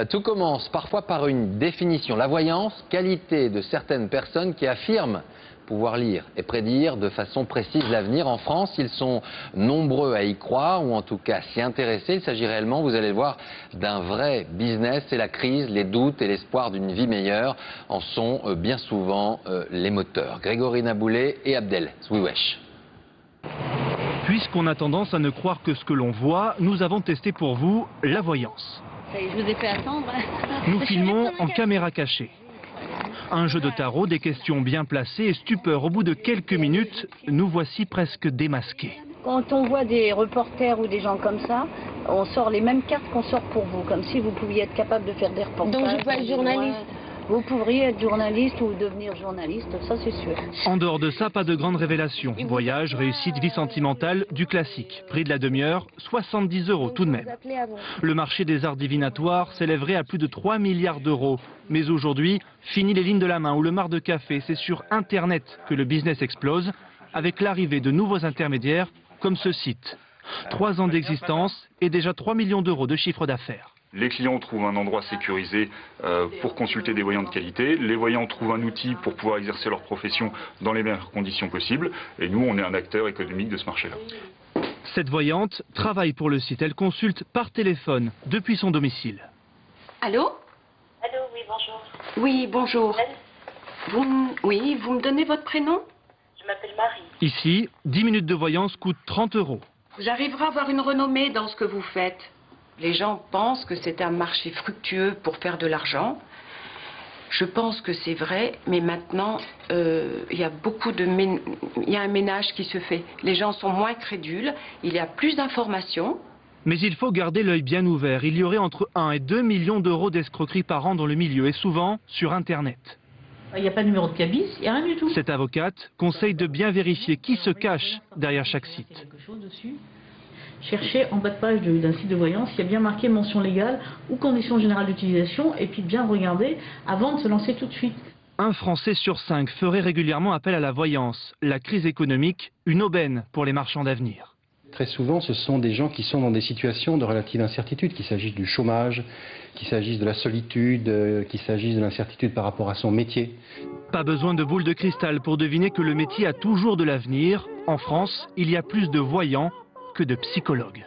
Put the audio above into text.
Tout commence parfois par une définition. La voyance, qualité de certaines personnes qui affirment pouvoir lire et prédire de façon précise l'avenir. En France, ils sont nombreux à y croire ou en tout cas s'y intéresser. Il s'agit réellement, vous allez le voir, d'un vrai business et la crise, les doutes et l'espoir d'une vie meilleure en sont bien souvent les moteurs. Grégory Naboulet et Abdel Zwiwesh. Puisqu'on a tendance à ne croire que ce que l'on voit, nous avons testé pour vous la voyance. Je vous ai fait attendre. Nous filmons en caméra cachée. Un jeu de tarot, des questions bien placées et stupeur. Au bout de quelques minutes, nous voici presque démasqués. Quand on voit des reporters ou des gens comme ça, on sort les mêmes cartes qu'on sort pour vous, comme si vous pouviez être capable de faire des reportages. Donc je peux être journaliste. Vous pourriez être journaliste ou devenir journaliste, ça c'est sûr. En dehors de ça, pas de grandes révélations. Voyage, réussite, vie sentimentale, du classique. Prix de la demi-heure, 70 € tout de même. Le marché des arts divinatoires s'élèverait à plus de 3 milliards d'euros. Mais aujourd'hui, fini les lignes de la main ou le mar de café. C'est sur Internet que le business explose, avec l'arrivée de nouveaux intermédiaires comme ce site. 3 ans d'existence et déjà 3 millions d'euros de chiffre d'affaires. Les clients trouvent un endroit sécurisé pour consulter des voyants de qualité. Les voyants trouvent un outil pour pouvoir exercer leur profession dans les meilleures conditions possibles. Et nous, on est un acteur économique de ce marché-là. Cette voyante travaille pour le site. Elle consulte par téléphone depuis son domicile. Allô? Allô, oui, bonjour. Oui, bonjour. Vous me donnez votre prénom? Je m'appelle Marie. Ici, 10 minutes de voyance coûtent 30 €. J'arriverai à avoir une renommée dans ce que vous faites. Les gens pensent que c'est un marché fructueux pour faire de l'argent. Je pense que c'est vrai, mais maintenant, il y a un ménage qui se fait. Les gens sont moins crédules, il y a plus d'informations. Mais il faut garder l'œil bien ouvert. Il y aurait entre 1 et 2 millions d'euros d'escroqueries par an dans le milieu, et souvent sur Internet. Il n'y a pas de numéro de cabis, il n'y a rien du tout. Cette avocate conseille de bien vérifier qui se cache derrière chaque site. Cherchez en bas de page d'un site de voyance, il y a bien marqué mention légale ou conditions générales d'utilisation, et puis bien regarder avant de se lancer tout de suite. Un Français sur 5 ferait régulièrement appel à la voyance. La crise économique, une aubaine pour les marchands d'avenir. Très souvent, ce sont des gens qui sont dans des situations de relative incertitude, qu'il s'agisse du chômage, qu'il s'agisse de la solitude, qu'il s'agisse de l'incertitude par rapport à son métier. Pas besoin de boule de cristal pour deviner que le métier a toujours de l'avenir. En France, il y a plus de voyants que de psychologues.